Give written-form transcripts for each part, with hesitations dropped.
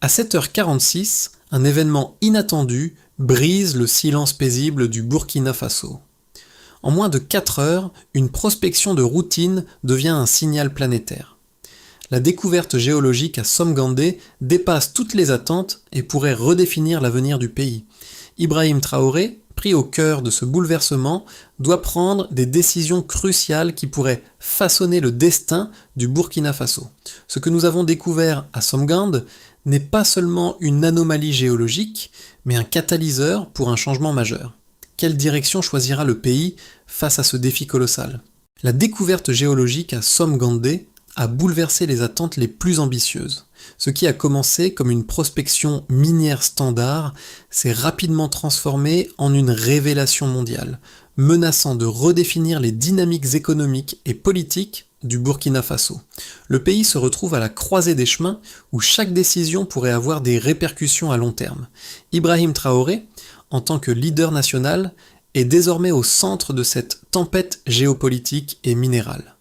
À 7h46, un événement inattendu brise le silence paisible du Burkina Faso. En moins de 4 heures, une prospection de routine devient un signal planétaire. La découverte géologique à Somgandé dépasse toutes les attentes et pourrait redéfinir l'avenir du pays. Ibrahim Traoré, pris au cœur de ce bouleversement, doit prendre des décisions cruciales qui pourraient façonner le destin du Burkina Faso. Ce que nous avons découvert à Somgand n'est pas seulement une anomalie géologique, mais un catalyseur pour un changement majeur. Quelle direction choisira le pays face à ce défi colossal ? La découverte géologique à Somgandé a bouleversé les attentes les plus ambitieuses. Ce qui a commencé comme une prospection minière standard s'est rapidement transformé en une révélation mondiale, menaçant de redéfinir les dynamiques économiques et politiques du Burkina Faso. Le pays se retrouve à la croisée des chemins où chaque décision pourrait avoir des répercussions à long terme. Ibrahim Traoré, en tant que leader national, est désormais au centre de cette tempête géopolitique et minérale.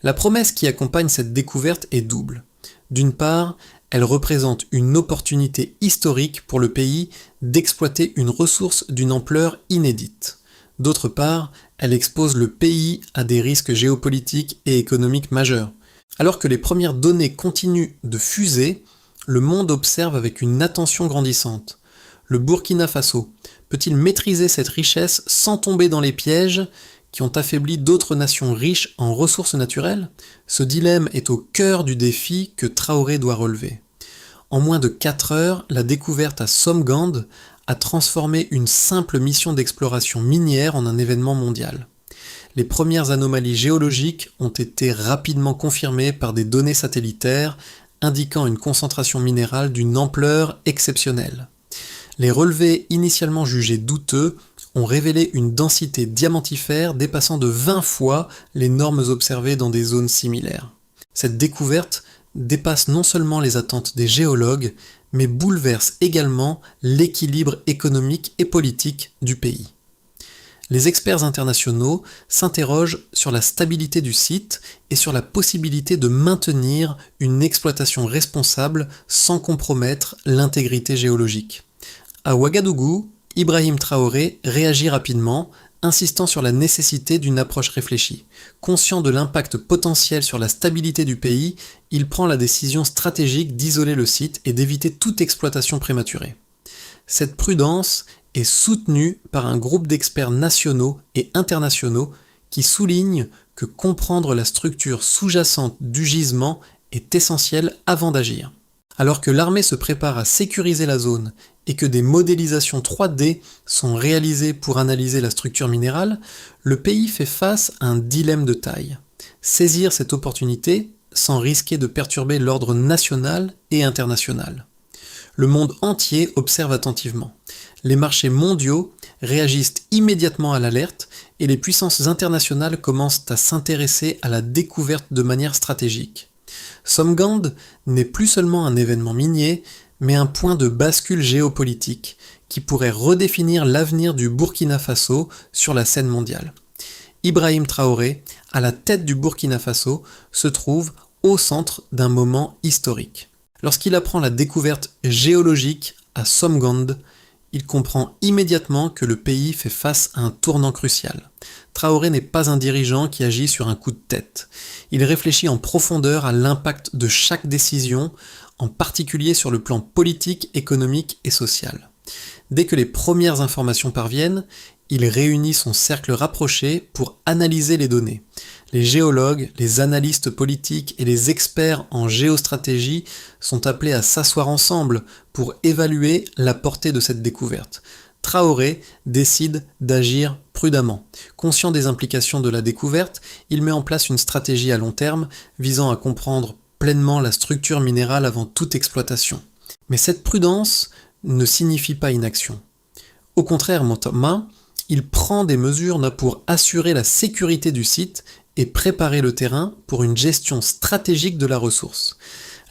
La promesse qui accompagne cette découverte est double. D'une part, elle représente une opportunité historique pour le pays d'exploiter une ressource d'une ampleur inédite. D'autre part, elle expose le pays à des risques géopolitiques et économiques majeurs. Alors que les premières données continuent de fuser, le monde observe avec une attention grandissante. Le Burkina Faso peut-il maîtriser cette richesse sans tomber dans les pièges qui ont affaibli d'autres nations riches en ressources naturelles? Ce dilemme est au cœur du défi que Traoré doit relever. En moins de 4 heures, la découverte à Somgand a transformé une simple mission d'exploration minière en un événement mondial. Les premières anomalies géologiques ont été rapidement confirmées par des données satellitaires indiquant une concentration minérale d'une ampleur exceptionnelle. Les relevés initialement jugés douteux ont révélé une densité diamantifère dépassant de 20 fois les normes observées dans des zones similaires. Cette découverte dépasse non seulement les attentes des géologues, mais bouleverse également l'équilibre économique et politique du pays. Les experts internationaux s'interrogent sur la stabilité du site et sur la possibilité de maintenir une exploitation responsable sans compromettre l'intégrité géologique. À Ouagadougou, Ibrahim Traoré réagit rapidement, insistant sur la nécessité d'une approche réfléchie. Conscient de l'impact potentiel sur la stabilité du pays, il prend la décision stratégique d'isoler le site et d'éviter toute exploitation prématurée. Cette prudence est soutenue par un groupe d'experts nationaux et internationaux qui soulignent que comprendre la structure sous-jacente du gisement est essentiel avant d'agir. Alors que l'armée se prépare à sécuriser la zone et que des modélisations 3D sont réalisées pour analyser la structure minérale, le pays fait face à un dilemme de taille. Saisir cette opportunité sans risquer de perturber l'ordre national et international. Le monde entier observe attentivement. Les marchés mondiaux réagissent immédiatement à l'alerte et les puissances internationales commencent à s'intéresser à la découverte de manière stratégique. Somgand n'est plus seulement un événement minier, mais un point de bascule géopolitique qui pourrait redéfinir l'avenir du Burkina Faso sur la scène mondiale. Ibrahim Traoré, à la tête du Burkina Faso, se trouve au centre d'un moment historique. Lorsqu'il apprend la découverte géologique à Somgand, il comprend immédiatement que le pays fait face à un tournant crucial. Traoré n'est pas un dirigeant qui agit sur un coup de tête. Il réfléchit en profondeur à l'impact de chaque décision, en particulier sur le plan politique, économique et social. Dès que les premières informations parviennent, il réunit son cercle rapproché pour analyser les données. Les géologues, les analystes politiques et les experts en géostratégie sont appelés à s'asseoir ensemble pour évaluer la portée de cette découverte. Traoré décide d'agir prudemment. Conscient des implications de la découverte, il met en place une stratégie à long terme visant à comprendre pleinement la structure minérale avant toute exploitation. Mais cette prudence ne signifie pas inaction. Au contraire, Montama, il prend des mesures pour assurer la sécurité du site et préparer le terrain pour une gestion stratégique de la ressource.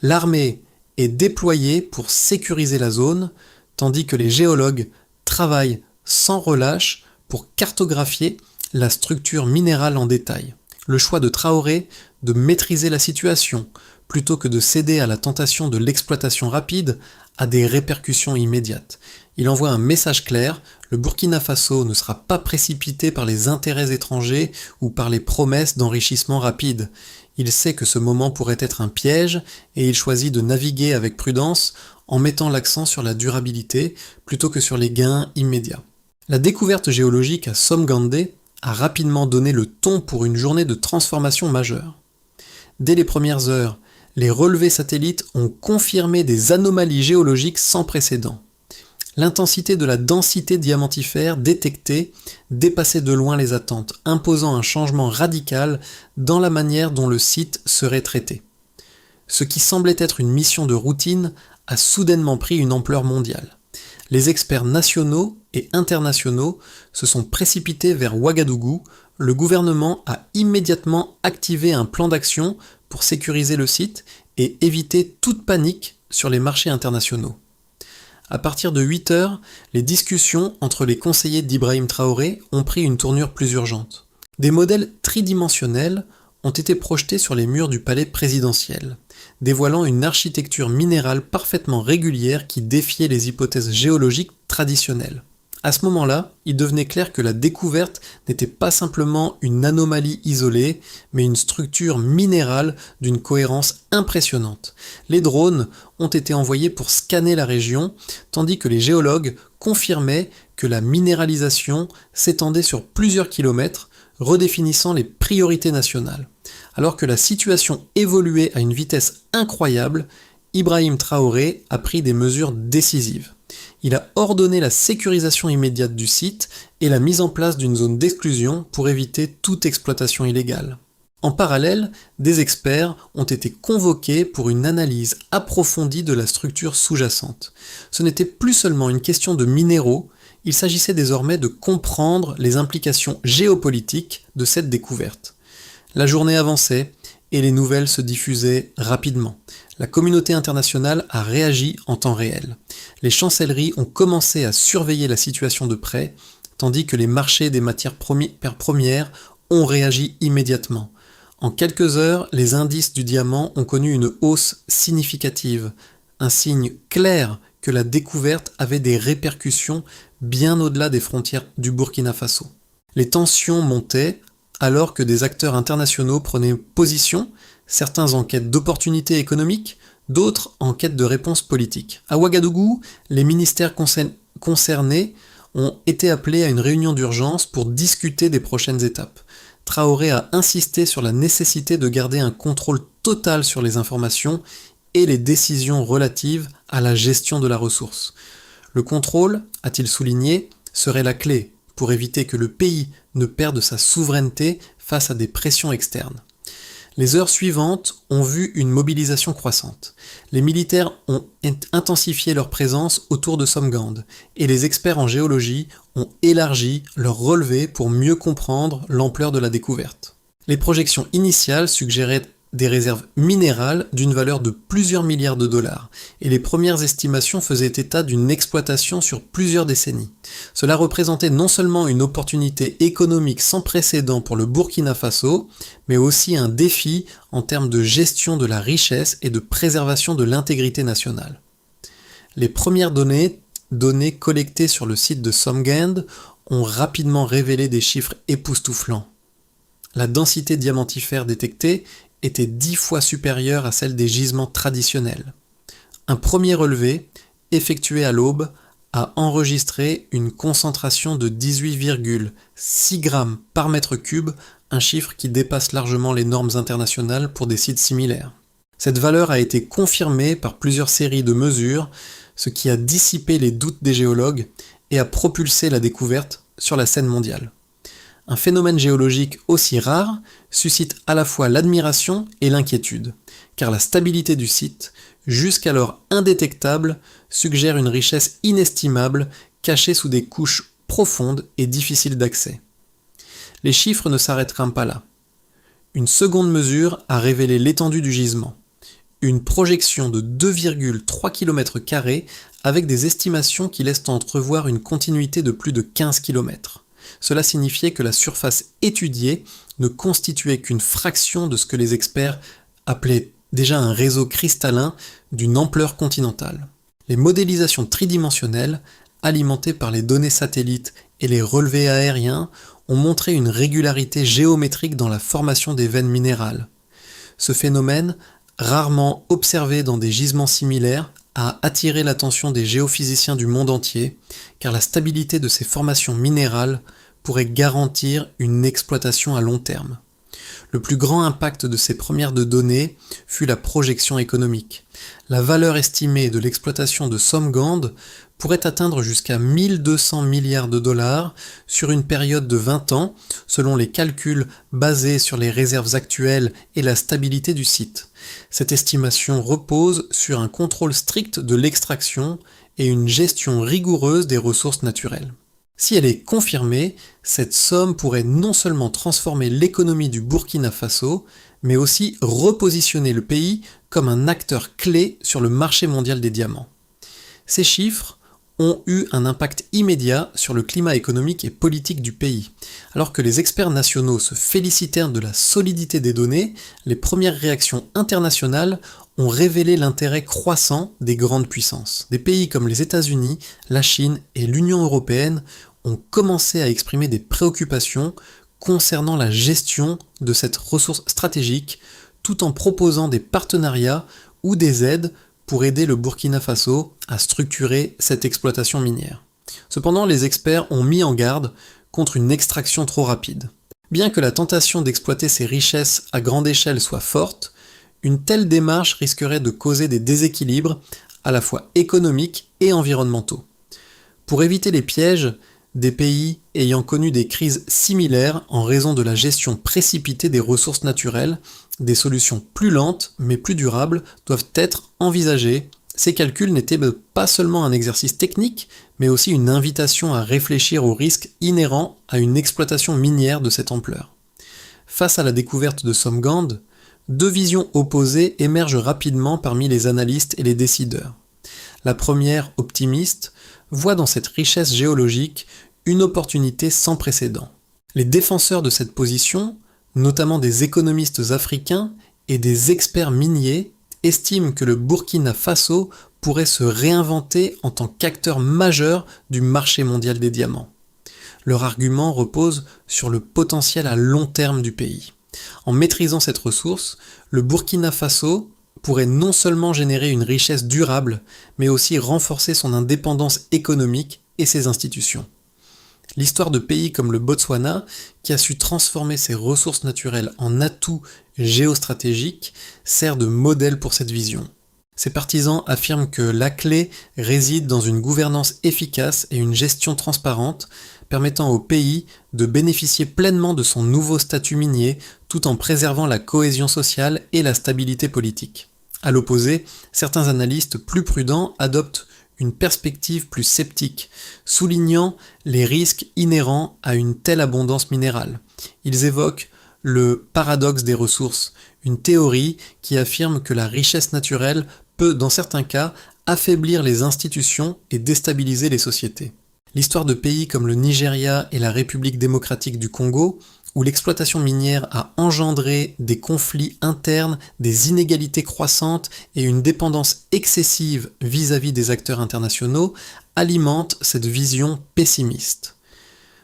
L'armée est déployée pour sécuriser la zone, tandis que les géologues travaillent sans relâche pour cartographier la structure minérale en détail. Le choix de Traoré de maîtriser la situation plutôt que de céder à la tentation de l'exploitation rapide, a des répercussions immédiates. Il envoie un message clair: le Burkina Faso ne sera pas précipité par les intérêts étrangers ou par les promesses d'enrichissement rapide. Il sait que ce moment pourrait être un piège et il choisit de naviguer avec prudence en mettant l'accent sur la durabilité plutôt que sur les gains immédiats. La découverte géologique à Somgandé a rapidement donné le ton pour une journée de transformation majeure. Dès les premières heures, les relevés satellites ont confirmé des anomalies géologiques sans précédent. L'intensité de la densité diamantifère détectée dépassait de loin les attentes, imposant un changement radical dans la manière dont le site serait traité. Ce qui semblait être une mission de routine a soudainement pris une ampleur mondiale. Les experts nationaux et internationaux se sont précipités vers Ouagadougou. Le gouvernement a immédiatement activé un plan d'action pour sécuriser le site et éviter toute panique sur les marchés internationaux. À partir de 8 heures, les discussions entre les conseillers d'Ibrahim Traoré ont pris une tournure plus urgente. Des modèles tridimensionnels ont été projetés sur les murs du palais présidentiel, dévoilant une architecture minérale parfaitement régulière qui défiait les hypothèses géologiques traditionnelles. À ce moment-là, il devenait clair que la découverte n'était pas simplement une anomalie isolée, mais une structure minérale d'une cohérence impressionnante. Les drones ont été envoyés pour scanner la région, tandis que les géologues confirmaient que la minéralisation s'étendait sur plusieurs kilomètres, redéfinissant les priorités nationales. Alors que la situation évoluait à une vitesse incroyable, Ibrahim Traoré a pris des mesures décisives. Il a ordonné la sécurisation immédiate du site et la mise en place d'une zone d'exclusion pour éviter toute exploitation illégale. En parallèle, des experts ont été convoqués pour une analyse approfondie de la structure sous-jacente. Ce n'était plus seulement une question de minéraux, il s'agissait désormais de comprendre les implications géopolitiques de cette découverte. La journée avançait et les nouvelles se diffusaient rapidement. La communauté internationale a réagi en temps réel. Les chancelleries ont commencé à surveiller la situation de près, tandis que les marchés des matières premières ont réagi immédiatement. En quelques heures, les indices du diamant ont connu une hausse significative, un signe clair que la découverte avait des répercussions bien au-delà des frontières du Burkina Faso. Les tensions montaient alors que des acteurs internationaux prenaient position, certains en quête d'opportunités économiques, d'autres en quête de réponses politiques. À Ouagadougou, les ministères concernés ont été appelés à une réunion d'urgence pour discuter des prochaines étapes. Traoré a insisté sur la nécessité de garder un contrôle total sur les informations et les décisions relatives à la gestion de la ressource. Le contrôle, a-t-il souligné, serait la clé pour éviter que le pays ne perde sa souveraineté face à des pressions externes. Les heures suivantes ont vu une mobilisation croissante. Les militaires ont intensifié leur présence autour de Somgand et les experts en géologie ont élargi leur relevé pour mieux comprendre l'ampleur de la découverte. Les projections initiales suggéraient des réserves minérales d'une valeur de plusieurs milliards de dollars, et les premières estimations faisaient état d'une exploitation sur plusieurs décennies. Cela représentait non seulement une opportunité économique sans précédent pour le Burkina Faso, mais aussi un défi en termes de gestion de la richesse et de préservation de l'intégrité nationale. Les premières données collectées sur le site de Somgand ont rapidement révélé des chiffres époustouflants. La densité diamantifère détectée était 10 fois supérieure à celle des gisements traditionnels. Un premier relevé, effectué à l'aube, a enregistré une concentration de 18,6 grammes par mètre cube, un chiffre qui dépasse largement les normes internationales pour des sites similaires. Cette valeur a été confirmée par plusieurs séries de mesures, ce qui a dissipé les doutes des géologues et a propulsé la découverte sur la scène mondiale. Un phénomène géologique aussi rare suscite à la fois l'admiration et l'inquiétude, car la stabilité du site, jusqu'alors indétectable, suggère une richesse inestimable cachée sous des couches profondes et difficiles d'accès. Les chiffres ne s'arrêteront pas là. Une seconde mesure a révélé l'étendue du gisement. Une projection de 2,3 km² avec des estimations qui laissent entrevoir une continuité de plus de 15 km. Cela signifiait que la surface étudiée ne constituait qu'une fraction de ce que les experts appelaient déjà un réseau cristallin d'une ampleur continentale. Les modélisations tridimensionnelles, alimentées par les données satellites et les relevés aériens, ont montré une régularité géométrique dans la formation des veines minérales. Ce phénomène, rarement observé dans des gisements similaires, a attiré l'attention des géophysiciens du monde entier, car la stabilité de ces formations minérales pourrait garantir une exploitation à long terme. Le plus grand impact de ces premières données fut la projection économique. La valeur estimée de l'exploitation de Somgand pourrait atteindre jusqu'à 1200 milliards de dollars sur une période de 20 ans, selon les calculs basés sur les réserves actuelles et la stabilité du site. Cette estimation repose sur un contrôle strict de l'extraction et une gestion rigoureuse des ressources naturelles. Si elle est confirmée, cette somme pourrait non seulement transformer l'économie du Burkina Faso, mais aussi repositionner le pays comme un acteur clé sur le marché mondial des diamants. Ces chiffres ont eu un impact immédiat sur le climat économique et politique du pays. Alors que les experts nationaux se félicitèrent de la solidité des données, les premières réactions internationales ont révélé l'intérêt croissant des grandes puissances. Des pays comme les États-Unis, la Chine et l'Union européenne ont commencé à exprimer des préoccupations concernant la gestion de cette ressource stratégique, tout en proposant des partenariats ou des aides pour aider le Burkina Faso à structurer cette exploitation minière. Cependant, les experts ont mis en garde contre une extraction trop rapide. Bien que la tentation d'exploiter ces richesses à grande échelle soit forte, une telle démarche risquerait de causer des déséquilibres à la fois économiques et environnementaux. Pour éviter les pièges, des pays ayant connu des crises similaires en raison de la gestion précipitée des ressources naturelles, des solutions plus lentes mais plus durables doivent être envisagées. Ces calculs n'étaient pas seulement un exercice technique, mais aussi une invitation à réfléchir aux risques inhérents à une exploitation minière de cette ampleur. Face à la découverte de Somgand, deux visions opposées émergent rapidement parmi les analystes et les décideurs. La première, optimiste, voit dans cette richesse géologique une opportunité sans précédent. Les défenseurs de cette position, notamment des économistes africains et des experts miniers, estiment que le Burkina Faso pourrait se réinventer en tant qu'acteur majeur du marché mondial des diamants. Leur argument repose sur le potentiel à long terme du pays. En maîtrisant cette ressource, le Burkina Faso pourrait non seulement générer une richesse durable, mais aussi renforcer son indépendance économique et ses institutions. L'histoire de pays comme le Botswana, qui a su transformer ses ressources naturelles en atouts géostratégiques, sert de modèle pour cette vision. Ses partisans affirment que la clé réside dans une gouvernance efficace et une gestion transparente, permettant au pays de bénéficier pleinement de son nouveau statut minier, tout en préservant la cohésion sociale et la stabilité politique. À l'opposé, certains analystes plus prudents adoptent une perspective plus sceptique, soulignant les risques inhérents à une telle abondance minérale. Ils évoquent le paradoxe des ressources, une théorie qui affirme que la richesse naturelle peut, dans certains cas, affaiblir les institutions et déstabiliser les sociétés. L'histoire de pays comme le Nigeria et la République démocratique du Congo, où l'exploitation minière a engendré des conflits internes, des inégalités croissantes et une dépendance excessive vis-à-vis des acteurs internationaux, alimente cette vision pessimiste.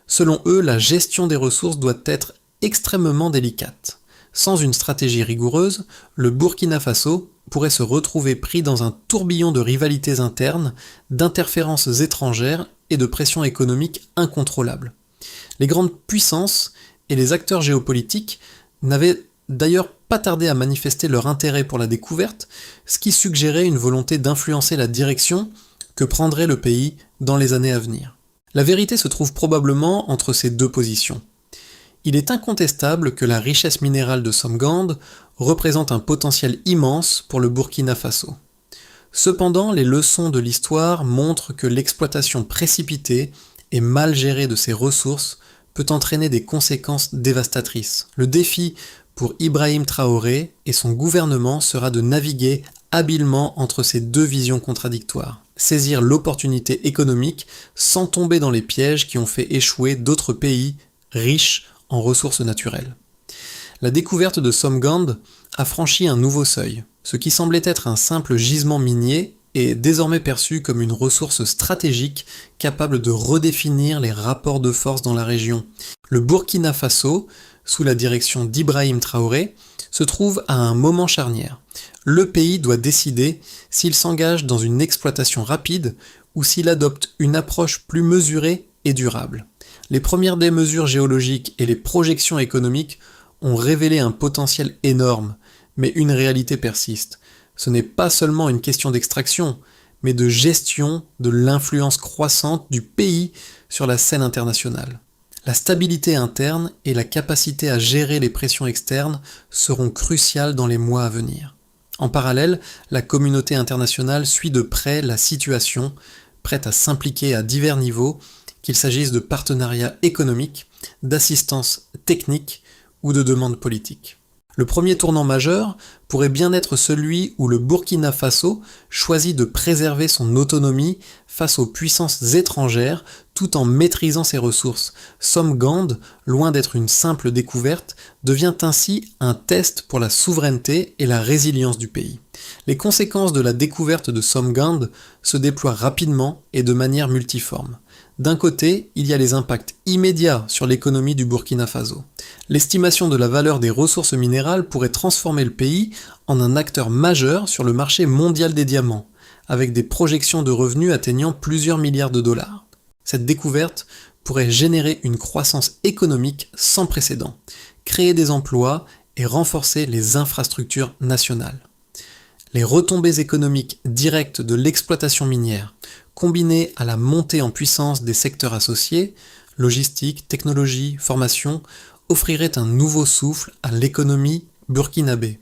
Selon eux, la gestion des ressources doit être extrêmement délicate. Sans une stratégie rigoureuse, le Burkina Faso pourrait se retrouver pris dans un tourbillon de rivalités internes, d'interférences étrangères et de pressions économiques incontrôlables. Les grandes puissances et les acteurs géopolitiques n'avaient d'ailleurs pas tardé à manifester leur intérêt pour la découverte, ce qui suggérait une volonté d'influencer la direction que prendrait le pays dans les années à venir. La vérité se trouve probablement entre ces deux positions. Il est incontestable que la richesse minérale de Somgand représente un potentiel immense pour le Burkina Faso. Cependant, les leçons de l'histoire montrent que l'exploitation précipitée et mal gérée de ces ressources peut entraîner des conséquences dévastatrices. Le défi pour Ibrahim Traoré et son gouvernement sera de naviguer habilement entre ces deux visions contradictoires, saisir l'opportunité économique sans tomber dans les pièges qui ont fait échouer d'autres pays riches en ressources naturelles. La découverte de Somgand a franchi un nouveau seuil, Ce qui semblait être un simple gisement minier est désormais perçu comme une ressource stratégique capable de redéfinir les rapports de force dans la région. Le Burkina Faso, sous la direction d'Ibrahim Traoré, se trouve à un moment charnière. Le pays doit décider s'il s'engage dans une exploitation rapide ou s'il adopte une approche plus mesurée et durable. Les premières démesures géologiques et les projections économiques ont révélé un potentiel énorme, mais une réalité persiste. Ce n'est pas seulement une question d'extraction, mais de gestion de l'influence croissante du pays sur la scène internationale. La stabilité interne et la capacité à gérer les pressions externes seront cruciales dans les mois à venir. En parallèle, la communauté internationale suit de près la situation, prête à s'impliquer à divers niveaux, qu'il s'agisse de partenariats économiques, d'assistance technique ou de demandes politiques. Le premier tournant majeur pourrait bien être celui où le Burkina Faso choisit de préserver son autonomie face aux puissances étrangères tout en maîtrisant ses ressources. Somgand, loin d'être une simple découverte, devient ainsi un test pour la souveraineté et la résilience du pays. Les conséquences de la découverte de Somgand se déploient rapidement et de manière multiforme. D'un côté, il y a les impacts immédiats sur l'économie du Burkina Faso. L'estimation de la valeur des ressources minérales pourrait transformer le pays en un acteur majeur sur le marché mondial des diamants, avec des projections de revenus atteignant plusieurs milliards de dollars. Cette découverte pourrait générer une croissance économique sans précédent, créer des emplois et renforcer les infrastructures nationales. Les retombées économiques directes de l'exploitation minière, combinées à la montée en puissance des secteurs associés, logistique, technologie, formation, offriraient un nouveau souffle à l'économie burkinabé.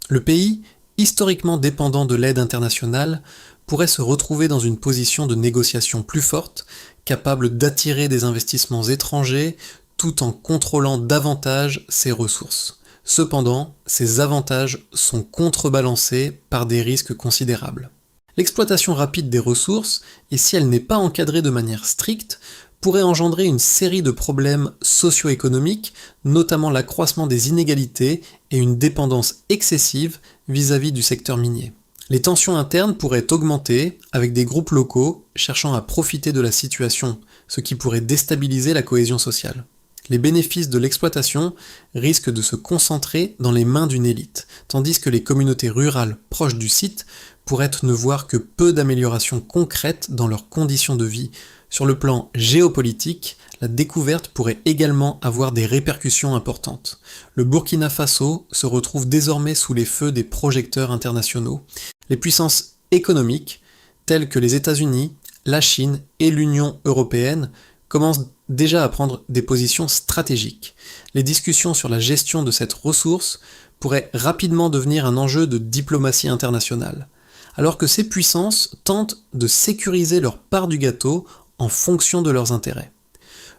Le pays, historiquement dépendant de l'aide internationale, pourrait se retrouver dans une position de négociation plus forte, capable d'attirer des investissements étrangers tout en contrôlant davantage ses ressources. Cependant, ces avantages sont contrebalancés par des risques considérables. L'exploitation rapide des ressources, et si elle n'est pas encadrée de manière stricte, pourrait engendrer une série de problèmes socio-économiques, notamment l'accroissement des inégalités et une dépendance excessive vis-à-vis du secteur minier. Les tensions internes pourraient augmenter avec des groupes locaux cherchant à profiter de la situation, ce qui pourrait déstabiliser la cohésion sociale. Les bénéfices de l'exploitation risquent de se concentrer dans les mains d'une élite, tandis que les communautés rurales proches du site pourraient ne voir que peu d'améliorations concrètes dans leurs conditions de vie. Sur le plan géopolitique, la découverte pourrait également avoir des répercussions importantes. Le Burkina Faso se retrouve désormais sous les feux des projecteurs internationaux. Les puissances économiques, telles que les États-Unis, la Chine et l'Union européenne, commencent déjà à prendre des positions stratégiques. Les discussions sur la gestion de cette ressource pourraient rapidement devenir un enjeu de diplomatie internationale, alors que ces puissances tentent de sécuriser leur part du gâteau en fonction de leurs intérêts.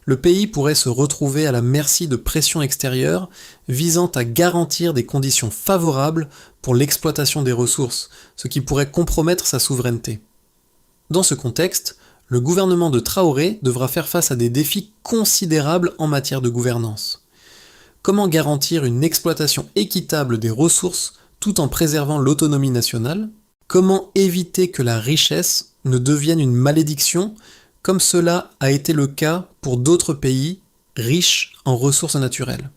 Le pays pourrait se retrouver à la merci de pressions extérieures visant à garantir des conditions favorables pour l'exploitation des ressources, ce qui pourrait compromettre sa souveraineté. Dans ce contexte, le gouvernement de Traoré devra faire face à des défis considérables en matière de gouvernance. Comment garantir une exploitation équitable des ressources tout en préservant l'autonomie nationale? Comment éviter que la richesse ne devienne une malédiction, comme cela a été le cas pour d'autres pays riches en ressources naturelles?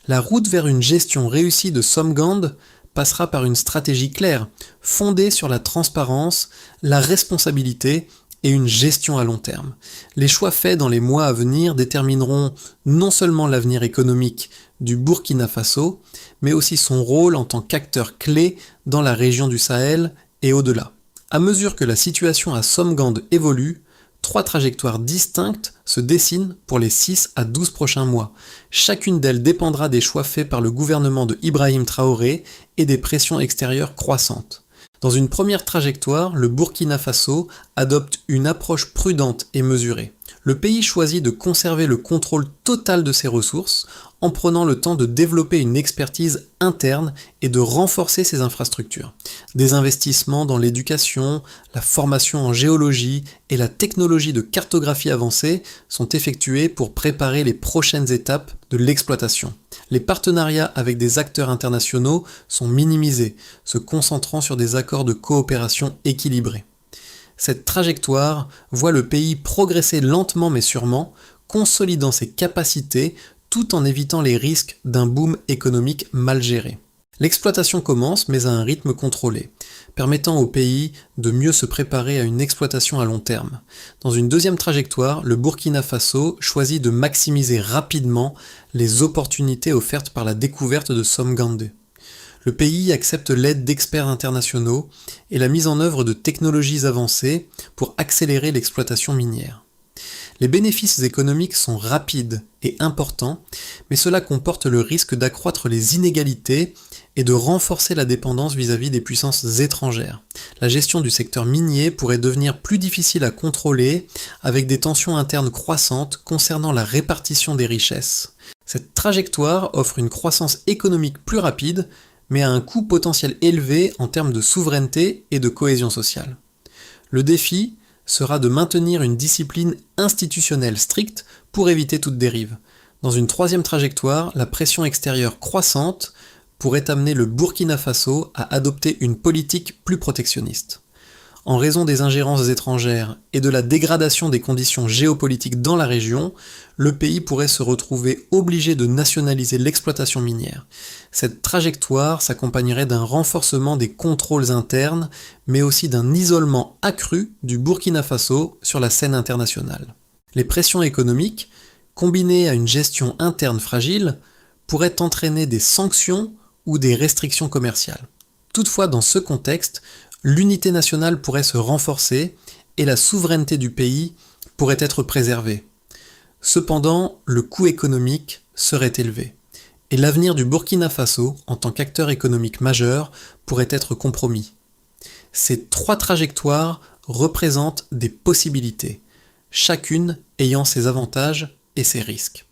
La route vers une gestion réussie de Somgand passera par une stratégie claire, fondée sur la transparence, la responsabilité et une gestion à long terme. Les choix faits dans les mois à venir détermineront non seulement l'avenir économique du Burkina Faso, mais aussi son rôle en tant qu'acteur clé dans la région du Sahel et au-delà. À mesure que la situation à Somgand évolue, 3 trajectoires distinctes se dessinent pour les 6 à 12 prochains mois. Chacune d'elles dépendra des choix faits par le gouvernement de Ibrahim Traoré et des pressions extérieures croissantes. Dans une première trajectoire, le Burkina Faso adopte une approche prudente et mesurée. Le pays choisit de conserver le contrôle total de ses ressources en prenant le temps de développer une expertise interne et de renforcer ses infrastructures. Des investissements dans l'éducation, la formation en géologie et la technologie de cartographie avancée sont effectués pour préparer les prochaines étapes de l'exploitation. Les partenariats avec des acteurs internationaux sont minimisés, se concentrant sur des accords de coopération équilibrés. Cette trajectoire voit le pays progresser lentement mais sûrement, consolidant ses capacités tout en évitant les risques d'un boom économique mal géré. L'exploitation commence, mais à un rythme contrôlé, permettant au pays de mieux se préparer à une exploitation à long terme. Dans une deuxième trajectoire, le Burkina Faso choisit de maximiser rapidement les opportunités offertes par la découverte de Somgandé. Le pays accepte l'aide d'experts internationaux et la mise en œuvre de technologies avancées pour accélérer l'exploitation minière. Les bénéfices économiques sont rapides et importants, mais cela comporte le risque d'accroître les inégalités et de renforcer la dépendance vis-à-vis des puissances étrangères. La gestion du secteur minier pourrait devenir plus difficile à contrôler avec des tensions internes croissantes concernant la répartition des richesses. Cette trajectoire offre une croissance économique plus rapide, mais à un coût potentiel élevé en termes de souveraineté et de cohésion sociale. Le défi sera de maintenir une discipline institutionnelle stricte pour éviter toute dérive. Dans une troisième trajectoire, la pression extérieure croissante pourrait amener le Burkina Faso à adopter une politique plus protectionniste. En raison des ingérences étrangères et de la dégradation des conditions géopolitiques dans la région, le pays pourrait se retrouver obligé de nationaliser l'exploitation minière. Cette trajectoire s'accompagnerait d'un renforcement des contrôles internes, mais aussi d'un isolement accru du Burkina Faso sur la scène internationale. Les pressions économiques, combinées à une gestion interne fragile, pourraient entraîner des sanctions ou des restrictions commerciales. Toutefois, dans ce contexte, l'unité nationale pourrait se renforcer et la souveraineté du pays pourrait être préservée. Cependant, le coût économique serait élevé, et l'avenir du Burkina Faso, en tant qu'acteur économique majeur, pourrait être compromis. Ces trois trajectoires représentent des possibilités, chacune ayant ses avantages et ses risques.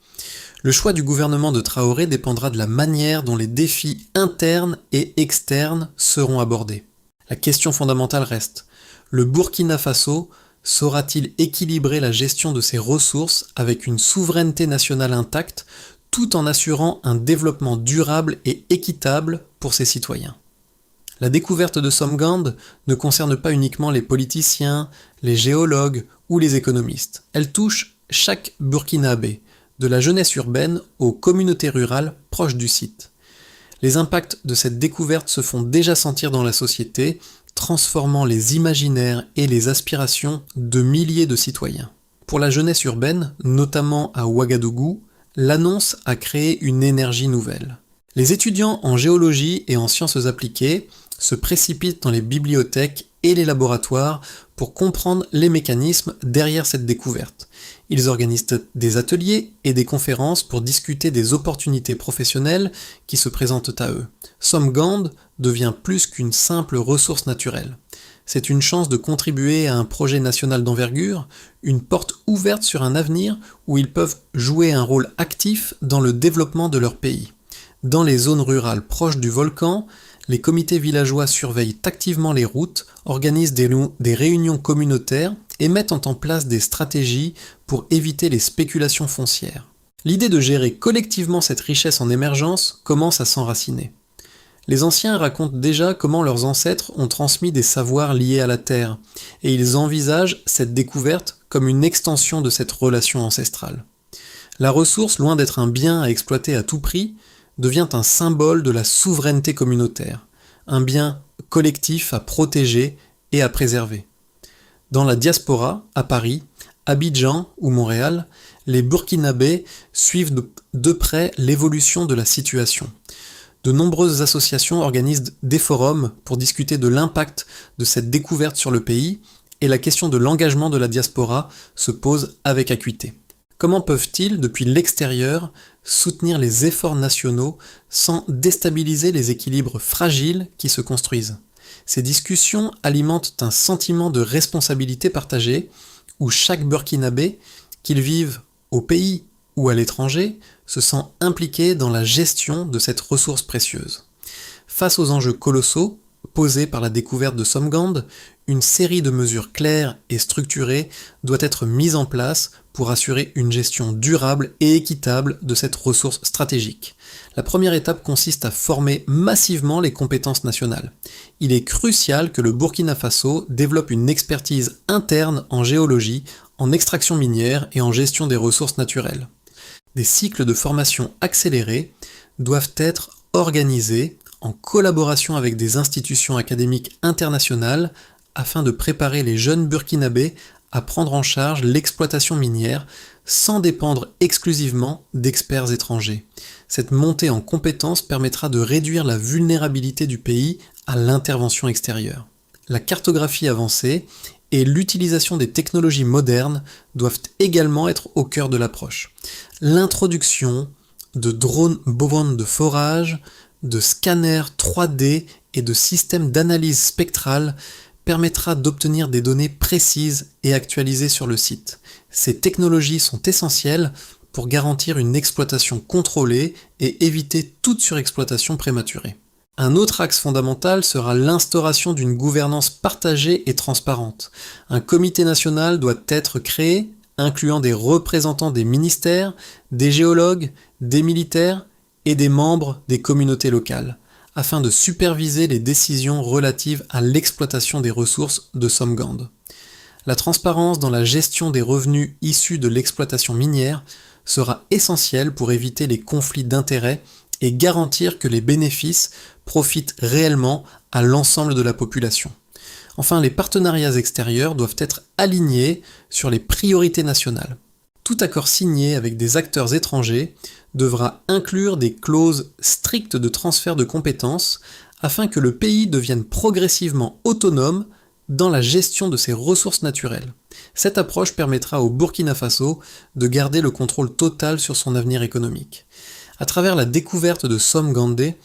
Le choix du gouvernement de Traoré dépendra de la manière dont les défis internes et externes seront abordés. La question fondamentale reste: le Burkina Faso saura-t-il équilibrer la gestion de ses ressources avec une souveraineté nationale intacte, tout en assurant un développement durable et équitable pour ses citoyens? La découverte de Somgand ne concerne pas uniquement les politiciens, les géologues ou les économistes. Elle touche chaque Burkinabé, de la jeunesse urbaine aux communautés rurales proches du site. Les impacts de cette découverte se font déjà sentir dans la société, transformant les imaginaires et les aspirations de milliers de citoyens. Pour la jeunesse urbaine, notamment à Ouagadougou, l'annonce a créé une énergie nouvelle. Les étudiants en géologie et en sciences appliquées se précipitent dans les bibliothèques et les laboratoires pour comprendre les mécanismes derrière cette découverte. Ils organisent des ateliers et des conférences pour discuter des opportunités professionnelles qui se présentent à eux. Somgand devient plus qu'une simple ressource naturelle. C'est une chance de contribuer à un projet national d'envergure, une porte ouverte sur un avenir où ils peuvent jouer un rôle actif dans le développement de leur pays. Dans les zones rurales proches du volcan, les comités villageois surveillent activement les routes, organisent des réunions communautaires et mettent en place des stratégies pour éviter les spéculations foncières. L'idée de gérer collectivement cette richesse en émergence commence à s'enraciner. Les anciens racontent déjà comment leurs ancêtres ont transmis des savoirs liés à la terre, et ils envisagent cette découverte comme une extension de cette relation ancestrale. La ressource, loin d'être un bien à exploiter à tout prix, devient un symbole de la souveraineté communautaire, un bien collectif à protéger et à préserver. Dans la diaspora, à Paris, Abidjan ou Montréal, les Burkinabés suivent de près l'évolution de la situation. De nombreuses associations organisent des forums pour discuter de l'impact de cette découverte sur le pays, et la question de l'engagement de la diaspora se pose avec acuité. Comment peuvent-ils, depuis l'extérieur, soutenir les efforts nationaux sans déstabiliser les équilibres fragiles qui se construisent? Ces discussions alimentent un sentiment de responsabilité partagée où chaque Burkinabé, qu'il vive au pays ou à l'étranger, se sent impliqué dans la gestion de cette ressource précieuse. Face aux enjeux colossaux posés par la découverte de Somgand, une série de mesures claires et structurées doit être mise en place pour assurer une gestion durable et équitable de cette ressource stratégique. La première étape consiste à former massivement les compétences nationales. Il est crucial que le Burkina Faso développe une expertise interne en géologie, en extraction minière et en gestion des ressources naturelles. Des cycles de formation accélérés doivent être organisés en collaboration avec des institutions académiques internationales afin de préparer les jeunes Burkinabés à prendre en charge l'exploitation minière sans dépendre exclusivement d'experts étrangers. Cette montée en compétences permettra de réduire la vulnérabilité du pays à l'intervention extérieure. La cartographie avancée et l'utilisation des technologies modernes doivent également être au cœur de l'approche. L'introduction de drones bovins de forage, de scanners 3D et de systèmes d'analyse spectrale permettra d'obtenir des données précises et actualisées sur le site. Ces technologies sont essentielles pour garantir une exploitation contrôlée et éviter toute surexploitation prématurée. Un autre axe fondamental sera l'instauration d'une gouvernance partagée et transparente. Un comité national doit être créé, incluant des représentants des ministères, des géologues, des militaires et des membres des communautés locales, afin de superviser les décisions relatives à l'exploitation des ressources de Somgand. La transparence dans la gestion des revenus issus de l'exploitation minière sera essentielle pour éviter les conflits d'intérêts et garantir que les bénéfices profitent réellement à l'ensemble de la population. Enfin, les partenariats extérieurs doivent être alignés sur les priorités nationales. Tout accord signé avec des acteurs étrangers devra inclure des clauses strictes de transfert de compétences afin que le pays devienne progressivement autonome dans la gestion de ses ressources naturelles. Cette approche permettra au Burkina Faso de garder le contrôle total sur son avenir économique. À travers la découverte de Somgandé,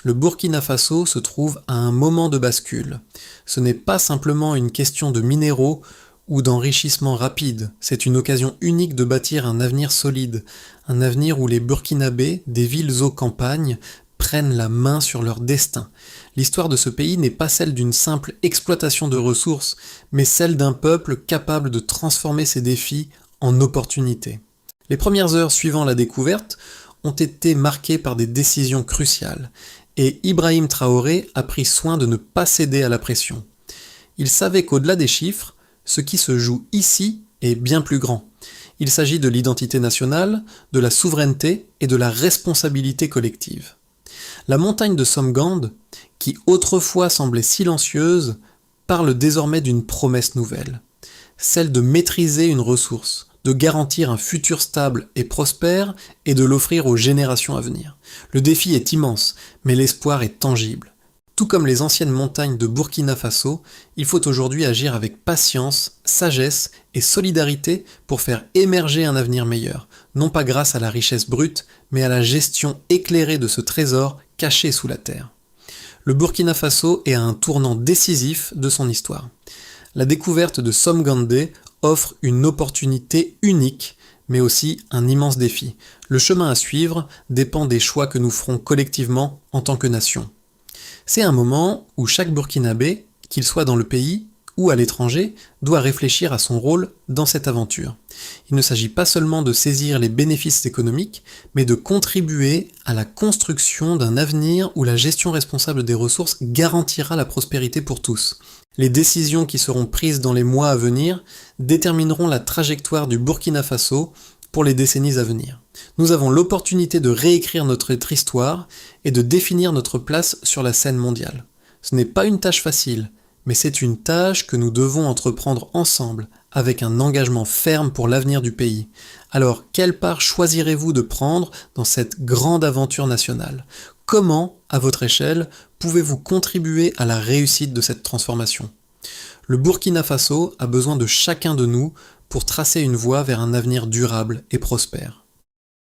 le Burkina Faso se trouve à un moment de bascule. Ce n'est pas simplement une question de minéraux ou d'enrichissement rapide, c'est une occasion unique de bâtir un avenir solide, un avenir où les Burkinabés, des villes aux campagnes, prennent la main sur leur destin. L'histoire de ce pays n'est pas celle d'une simple exploitation de ressources, mais celle d'un peuple capable de transformer ses défis en opportunités. Les premières heures suivant la découverte ont été marquées par des décisions cruciales, et Ibrahim Traoré a pris soin de ne pas céder à la pression. Il savait qu'au-delà des chiffres, ce qui se joue ici est bien plus grand. Il s'agit de l'identité nationale, de la souveraineté et de la responsabilité collective. La montagne de Somgand, qui autrefois semblait silencieuse, parle désormais d'une promesse nouvelle, celle de maîtriser une ressource, de garantir un futur stable et prospère et de l'offrir aux générations à venir. Le défi est immense, mais l'espoir est tangible. Tout comme les anciennes montagnes de Burkina Faso, il faut aujourd'hui agir avec patience, sagesse et solidarité pour faire émerger un avenir meilleur, non pas grâce à la richesse brute, mais à la gestion éclairée de ce trésor caché sous la terre. Le Burkina Faso est à un tournant décisif de son histoire. La découverte de Somgandé offre une opportunité unique, mais aussi un immense défi. Le chemin à suivre dépend des choix que nous ferons collectivement en tant que nation. C'est un moment où chaque Burkinabé, qu'il soit dans le pays ou à l'étranger, doit réfléchir à son rôle dans cette aventure. Il ne s'agit pas seulement de saisir les bénéfices économiques, mais de contribuer à la construction d'un avenir où la gestion responsable des ressources garantira la prospérité pour tous. Les décisions qui seront prises dans les mois à venir détermineront la trajectoire du Burkina Faso pour les décennies à venir. Nous avons l'opportunité de réécrire notre histoire et de définir notre place sur la scène mondiale. Ce n'est pas une tâche facile, mais c'est une tâche que nous devons entreprendre ensemble, avec un engagement ferme pour l'avenir du pays. Alors, quelle part choisirez-vous de prendre dans cette grande aventure nationale ? Comment, à votre échelle, pouvez-vous contribuer à la réussite de cette transformation ? Le Burkina Faso a besoin de chacun de nous pour tracer une voie vers un avenir durable et prospère.